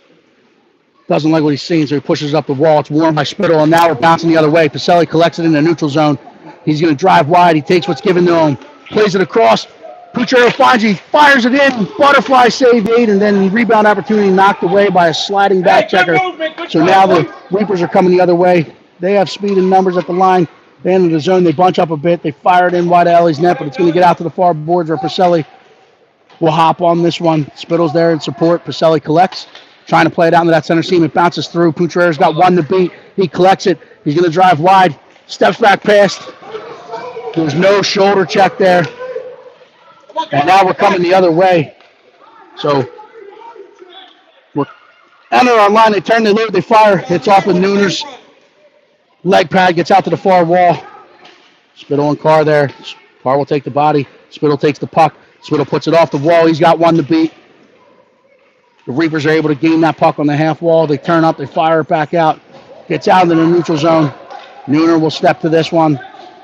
Doesn't like what he's seeing, so he pushes it up the wall. It's warmed by Spittle, and now we're bouncing the other way. Pacelli collects it in the neutral zone. He's going to drive wide. He takes what's given to him, plays it across. Pucciarello finds it, fires it in. Butterfly save 8, and then rebound opportunity knocked away by a sliding back checker. So now the Reapers are coming the other way. They have speed and numbers at the line. They enter the zone. They bunch up a bit. They fire it in wide of Ellie's net, but it's going to get out to the far boards where Pacelli will hop on this one. Spittle's there in support. Pacelli collects, trying to play it out into that center seam. It bounces through. Pucciarello's got one to beat. He collects it. He's going to drive wide. Steps back past. There's no shoulder check there. And now we're coming the other way. So we're enter our line. They turn, they load, they fire. Hits off with Nooner's leg pad, gets out to the far wall. Spittle and Carr there. Carr will take the body. Spittle takes the puck. Spittle puts it off the wall. He's got one to beat. The Reapers are able to gain that puck on the half wall. They turn up, they fire it back out. Gets out into the neutral zone. Nooner will step to this one.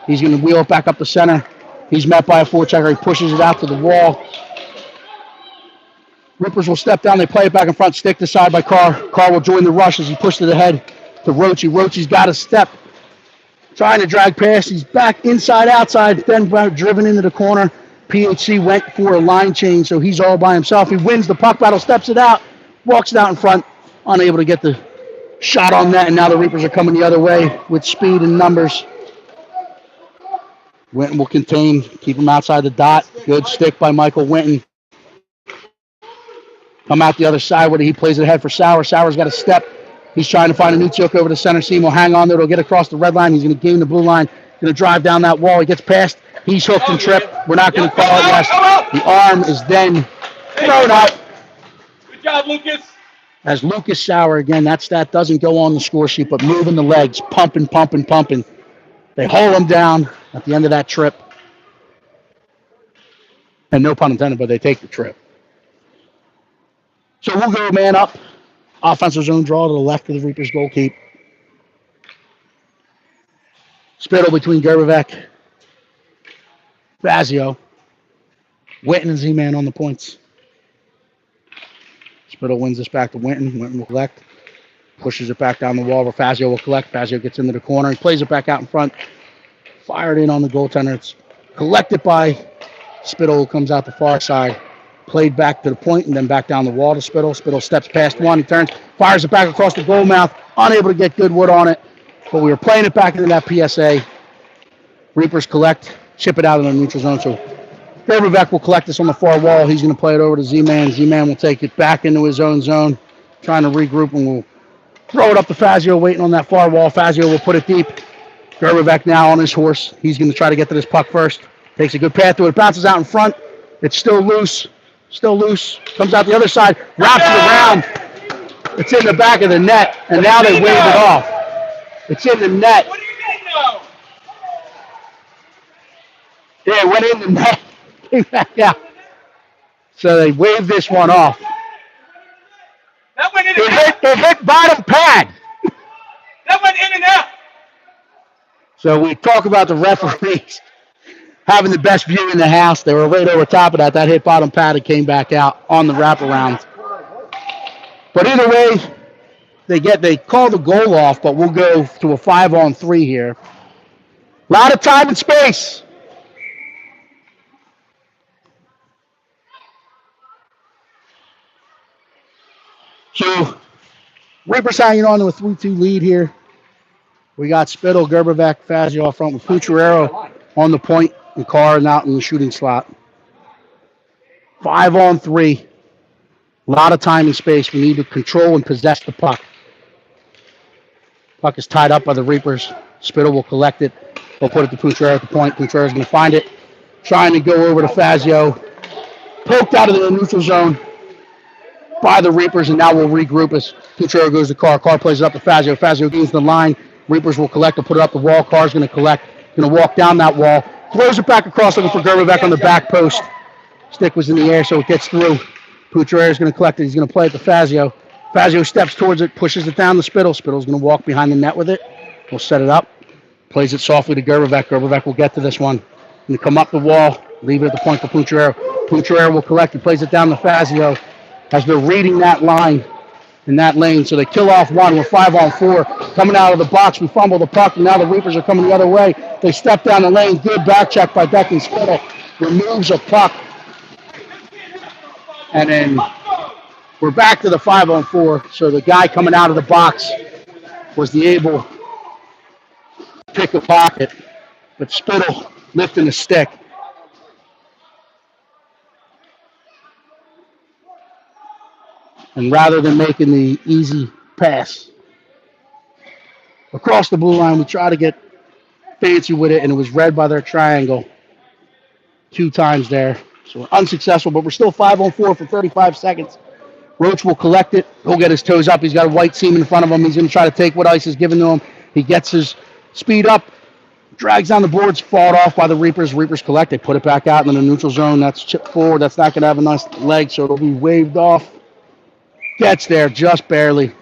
He's going to wheel it back up the center. He's met by a forechecker. He pushes it out to the wall. Rippers will step down. They play it back in front. Stick to side by Carr. Carr will join the rush as he pushes it ahead to Roche. Roche's got a step. Trying to drag past. He's back inside, outside. Then driven into the corner. PHC went for a line change, so he's all by himself. He wins the puck battle, steps it out, walks it out in front. Unable to get the shot on that, and now the Reapers are coming the other way with speed and numbers. Winton will contain, keep him outside the dot. Good stick by Michael Winton. Come out the other side where he plays it ahead for Sauer. Sauer's got a step. He's trying to find a new choke over the center seam. He'll hang on there. He'll get across the red line. He's going to gain the blue line. Going to drive down that wall. He gets past. He's hooked and tripped. We're not going to call it yes. The arm is then thrown up. Good job, Lucas. As Lucas Sauer, again, that stat doesn't go on the score sheet, but moving the legs, pumping. They hold him down at the end of that trip. And no pun intended, but they take the trip. So we'll go man up. Offensive zone draw to the left of the Reapers goal keep. Spittle between Gerbevec, Fazio, Winton and Z-Man on the points. Spittle wins this back to Winton. Winton will collect. Pushes it back down the wall where Fazio will collect. Fazio gets into the corner. He plays it back out in front. Fired in on the goaltender. It's collected by Spittle, who comes out the far side. Played back to the point and then back down the wall to Spittle. Spittle steps past one. He turns, fires it back across the goal mouth. Unable to get good wood on it. But we were playing it back into that PSA. Reapers collect, chip it out in the neutral zone. So Gerbevec will collect this on the far wall. He's going to play it over to Z-Man. Z-Man will take it back into his own zone, trying to regroup, and will throw it up to Fazio, waiting on that far wall. Fazio will put it deep. Gerbevec now on his horse. He's going to try to get to this puck first. Takes a good path to it. Bounces out in front. It's still loose. Comes out the other side. Wraps it around. It's in the back of the net, and now they wave it off. It's in the net. What do you mean now? Yeah, it went in the net. Came back out. So they waved this one off. That went in and out. It hit bottom pad. That went in and out. So we talk about the referees having the best view in the house. They were right over top of that. That hit bottom pad and came back out on the wraparound. But either way, they call the goal off, but we'll go to a 5-on-3 here. A lot of time and space. So Reapers hanging on to a 3-2 lead here. We got Spittle, Gerbevec, Fazio up front with Pucciarello on the point and Carr out in the shooting slot. 5-on-3. A lot of time and space. We need to control and possess the puck. Puck is tied up by the Reapers. Spittle will collect it. We'll put it to Pucciarello at the point. Pucciarello's going to find it. Trying to go over to Fazio. Poked out of the neutral zone by the Reapers, and now we'll regroup as Pucciarello goes to Carr. Carr plays it up to Fazio. Fazio gains the line. Reapers will collect. Will put it up the wall. Carr's going to collect. Going to walk down that wall. Throws it back across, looking for Gerbevec on the back post. Stick was in the air, so it gets through. Pucciarello's going to collect it. He's going to play it to Fazio. Fazio steps towards it, pushes it down to Spittle. Spittle's going to walk behind the net with it. We'll set it up. Plays it softly to Gerbevec. Gerbevec will get to this one. Going to come up the wall. Leave it at the point for Pucciarello. Pucciarello will collect. He plays it down to Fazio. As they're reading that line, in that lane. So they kill off one. We're 5-on-4. Coming out of the box, we fumble the puck, and now the Reapers are coming the other way. They step down the lane. Good back check by Declan Spittle. Removes a puck. And then we're back to the 5-on-4. So the guy coming out of the box was able to pick a pocket, but Spittle lifting a stick. And rather than making the easy pass across the blue line, we try to get fancy with it, and it was read by their triangle 2 times there. So we're unsuccessful, but we're still 5-on-4 for 35 seconds. Roach will collect it. He'll get his toes up. He's got a white seam in front of him. He's going to try to take what ice is given to him. He gets his speed up, drags down the boards, fought off by the Reapers. Reapers collect. They put it back out in the neutral zone. That's chipped forward. That's not going to have a nice leg, so it'll be waved off. Gets there just barely.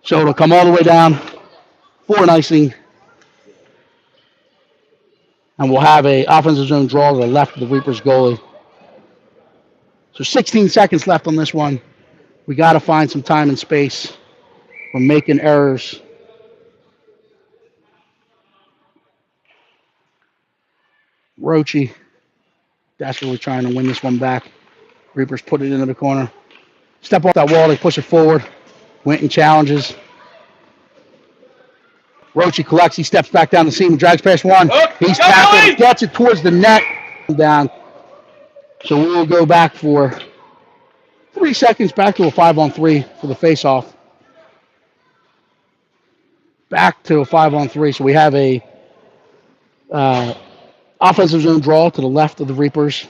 So it'll come all the way down for an icing. And we'll have a offensive zone draw to the left of the Reapers goalie. So 16 seconds left on this one. We got to find some time and space. We're making errors. Roachy desperately trying to win this one back. Reapers put it into the corner. Step off that wall, they push it forward. Winton challenges. Roachy collects, he steps back down the seam, drags past one. He's tackled, gets it towards the net. Down. So we'll go back for 3 seconds, back to a 5-on-3 for the face-off. Back to a 5-on-3. So we have a offensive zone draw to the left of the Reapers.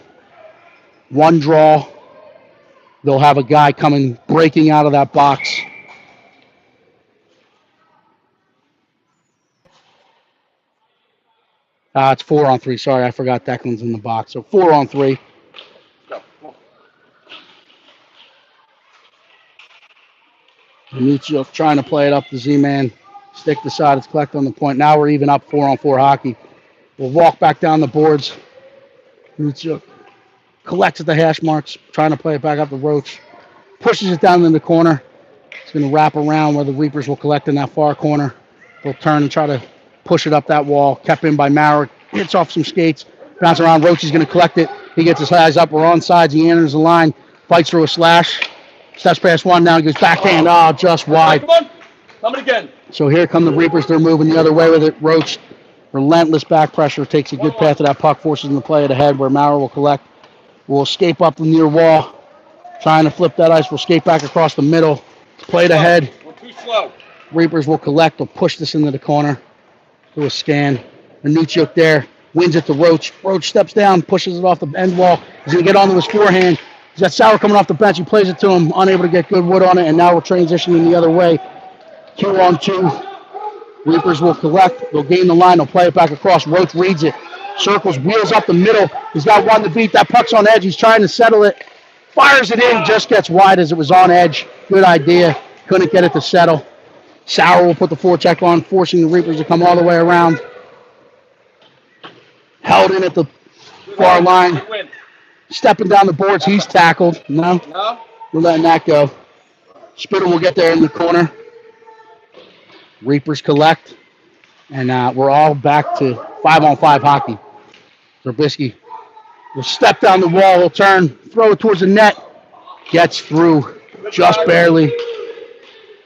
One draw. They'll have a guy coming, breaking out of that box. It's 4-on-3. Sorry, I forgot Declan's in the box. So 4-on-3. Mitchell trying to play it up the Z-man. Stick decided to collect on the point. Now we're even up 4-on-4 hockey. We'll walk back down the boards. Mitchell collects at the hash marks, trying to play it back up the Roach. Pushes it down in the corner. It's going to wrap around where the Reapers will collect in that far corner. They'll turn and try to push it up that wall. Kept in by Maurer. Hits off some skates. Bounce around. Roach is going to collect it. He gets his eyes up. We're on sides. He enters the line. Fights through a slash. Steps past one. Now he goes backhand. Just wide. Come on. Coming again. So here come the Reapers. They're moving the other way with it. Roach, relentless back pressure. Takes a good path to that puck. Forces him to play it ahead where Maurer will collect. We'll escape up the near wall. Trying to flip that ice. We'll skate back across the middle. Play it ahead. We're too slow. Reapers will collect. They'll push this into the corner. Do a scan. Anuchuk there. Wins it to Roach. Roach steps down. Pushes it off the end wall. He's going to get onto his forehand. He's got Sauer coming off the bench. He plays it to him. Unable to get good wood on it. And now we're transitioning the other way. 2-on-2. Reapers will collect. They'll gain the line. They'll play it back across. Roach reads it. Circles. Wheels up the middle. He's got one to beat. That puck's on edge. He's trying to settle it. Fires it in. Just gets wide as it was on edge. Good idea. Couldn't get it to settle. Sauer will put the forecheck on, forcing the Reapers to come all the way around. Held in at the far line. Stepping down the boards. He's tackled. No? We're letting that go. Spittle will get there in the corner. Reapers collect. And we're all back to 5-on-5 hockey. Zabriskie will step down the wall. He'll turn. Throw it towards the net. Gets through just barely.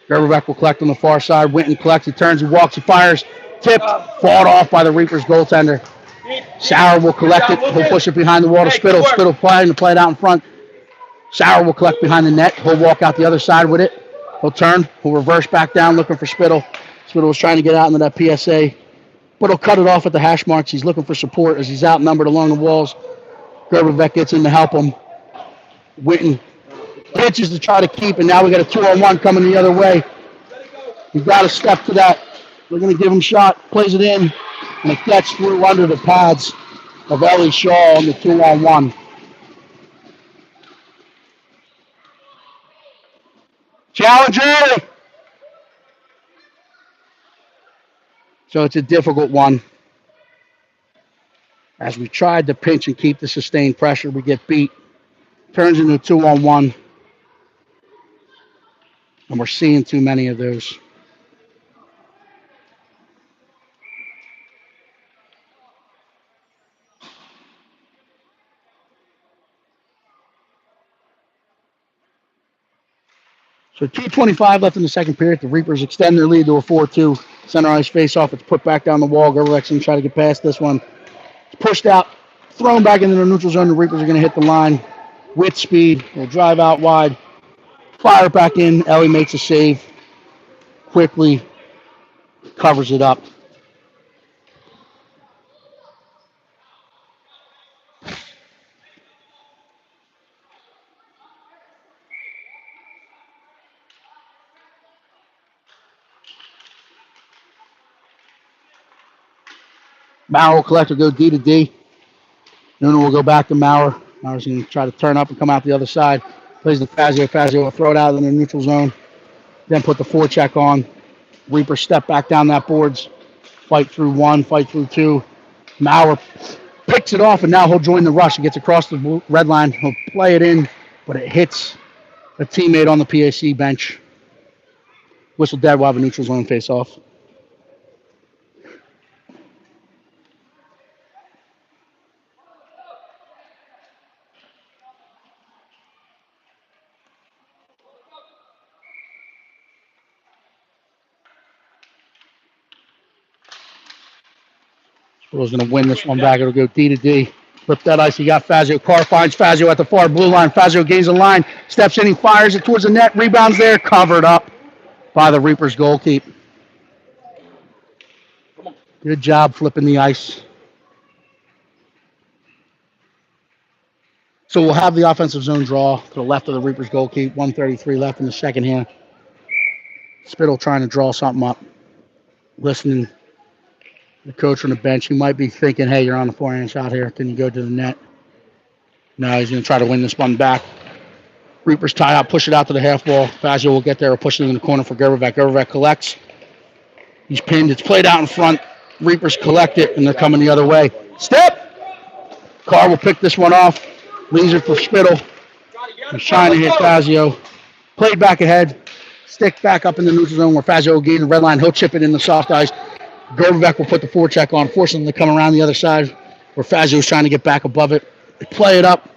Gerberbeck will collect on the far side. Winton collects. He turns. He walks. He fires. Tipped. Fought off by the Reapers goaltender. Sauer will collect it. He'll push it behind the wall to Spittle. Spittle playing to play it out in front. Sauer will collect behind the net. He'll walk out the other side with it. He'll turn. He'll reverse back down looking for Spittle. Spittle was trying to get out into that PSA, but he'll cut it off at the hash marks. He's looking for support as he's outnumbered along the walls. Gerberbeck gets in to help him. Winton pitches to try to keep, and now we got a 2-on-1 coming the other way. We've got to step to that. We're going to give him a shot. Plays it in, and it gets through under the pads of Ellie Shaw on the 2-on-1. Challenge early. So it's a difficult one. As we tried to pinch and keep the sustained pressure, we get beat. Turns into a 2-on-1. And we're seeing too many of those. So 2:25 left in the second period. The Reapers extend their lead to a 4-2. Center ice face-off. It's put back down the wall. Gervek's going to try to get past this one. It's pushed out, thrown back into the neutral zone. The Reapers are going to hit the line with speed. They'll drive out wide, fire it back in. Ellie makes a save. Quickly covers it up. Maurer will collect or go D to D. Noonan will go back to Maurer. Maurer's going to try to turn up and come out the other side. Plays to Fazio. Fazio will throw it out in the neutral zone. Then put the forecheck on. Reaper step back down that boards. Fight through one, fight through two. Maurer picks it off, and now he'll join the rush. He gets across the red line. He'll play it in, but it hits a teammate on the PHC bench. Whistle dead. We'll have a neutral zone face off. Squirrel's going to win this one back. It'll go D to D. Flip that ice. He got Fazio. Carr finds Fazio at the far blue line. Fazio gains the line. Steps in. He fires it towards the net. Rebounds there. Covered up by the Reapers goalkeep. Good job flipping the ice. So we'll have the offensive zone draw to the left of the Reapers goalkeep. 1:33 left in the second here. Spittle trying to draw something up. Listening. The coach on the bench, he might be thinking, hey, you're on the forehand shot here. Can you go to the net? No, he's going to try to win this one back. Reapers tie out, push it out to the half wall. Fazio will get there or push it in the corner for Gervek. Gervek collects. He's pinned. It's played out in front. Reapers collect it, and they're coming the other way. Step! Carr will pick this one off. Leaves it for Spittle. He's trying to hit Fazio. Played back ahead. Stick back up in the neutral zone where Fazio will gain the red line. He'll chip it in the soft ice. Gervek will put the forecheck on, forcing them to come around the other side where Fazio's trying to get back above it. They play it up.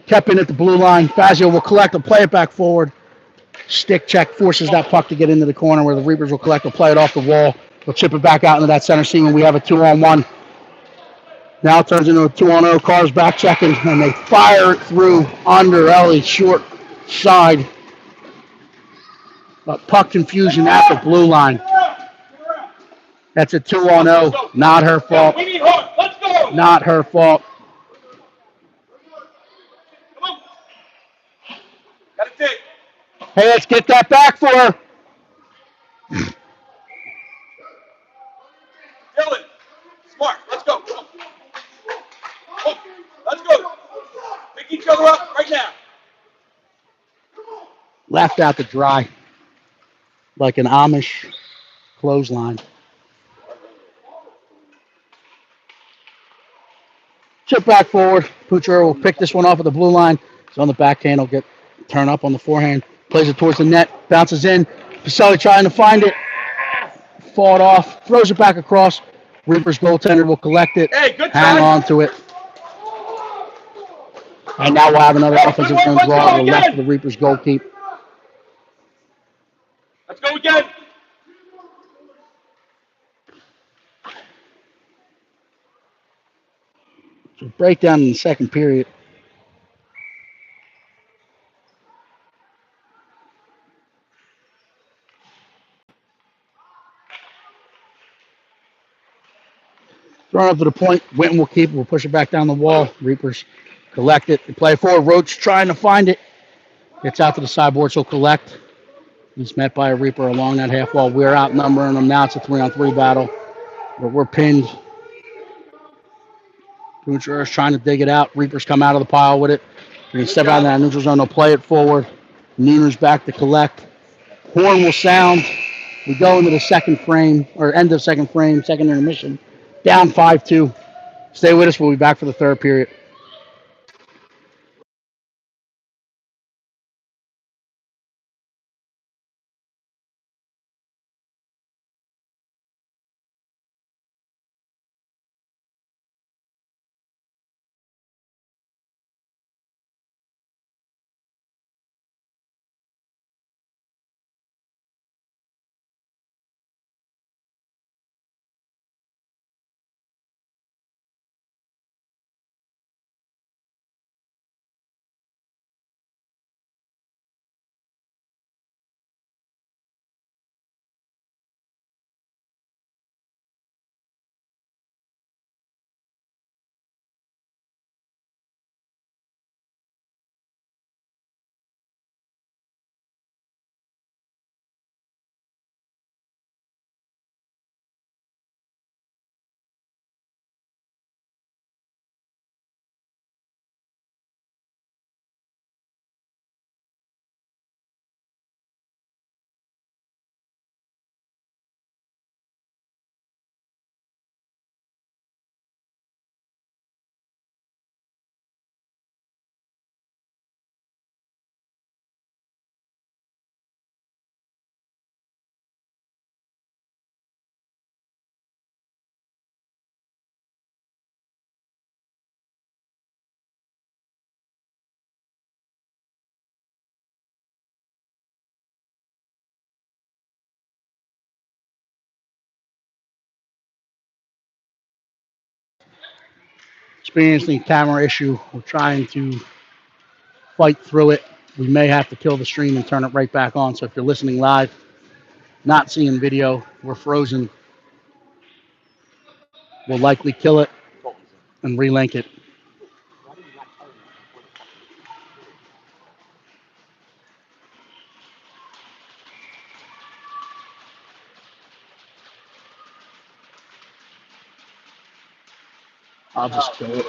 Kept in at the blue line. Fazio will collect and play it back forward. Stick check forces that puck to get into the corner where the Reapers will collect and play it off the wall. They'll chip it back out into that center seam, and we have a 2-on-1. Now it turns into a 2-on-0. Carr's back checking, and they fire it through under Ellie's short side. But puck confusion at the blue line. That's a 2-on-0. Not her fault. Not her fault. Hey, let's get that back for her. Dylan, smart. Let's go. Come on. Let's go. Pick each other up right now. Left out to dry. Like an Amish clothesline. Chip back forward. Pucher will pick this one off of the blue line. He's on the backhand. He'll turn up on the forehand. Plays it towards the net. Bounces in. Pacelli trying to find it. Fought off. Throws it back across. Reaper's goaltender will collect it. Hey, good hang try. on to it. And now we'll have another offensive zone draw to the left of the Reaper's goalkeep. Let's go again. So breakdown in the second period. Thrown up to the point. Winton will keep it. We'll push it back down the wall. Reapers collect it. They play forward. Roach trying to find it. Gets out to the sideboard. So collect. He's met by a Reaper along that half wall. We're outnumbering them. Now it's a 3-on-3 battle. But we're pinned. Pucher is trying to dig it out. Reapers come out of the pile with it. They're going to step out of that neutral zone. They'll play it forward. Nooner's back to collect. Horn will sound. We go into the second frame, or end of second frame, second intermission. Down 5-2. Stay with us. We'll be back for the third period. experiencing camera issue. We're trying to fight through it. We may have to kill the stream and turn it right back on. So if you're listening live, not seeing video, we're frozen. We'll likely kill it and relink it. I'll just kill it.